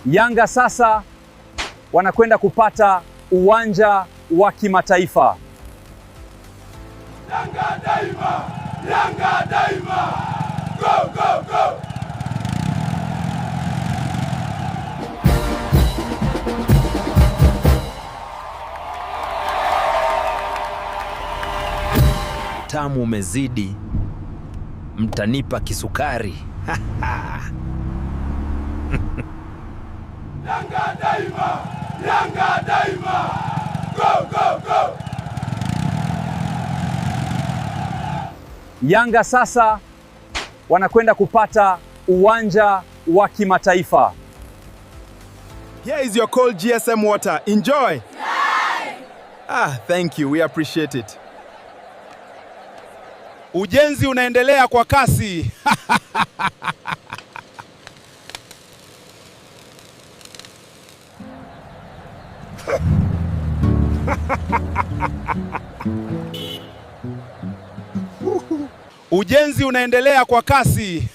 Yanga sasa wanakwenda kupata uwanja wa kimataifa. Yanga daima! Yanga daima! Go, go, go! Tamu umezidi, mtanipa kisukari. Yanga daima! Yanga daima! Go, go, go! Yanga sasa wanakwenda kupata uwanja wa kimataifa. Here is your cold GSM water. Enjoy. Thank you. We appreciate it. Ujenzi unaendelea kwa kasi. Ujenzi unaendelea kwa kasi.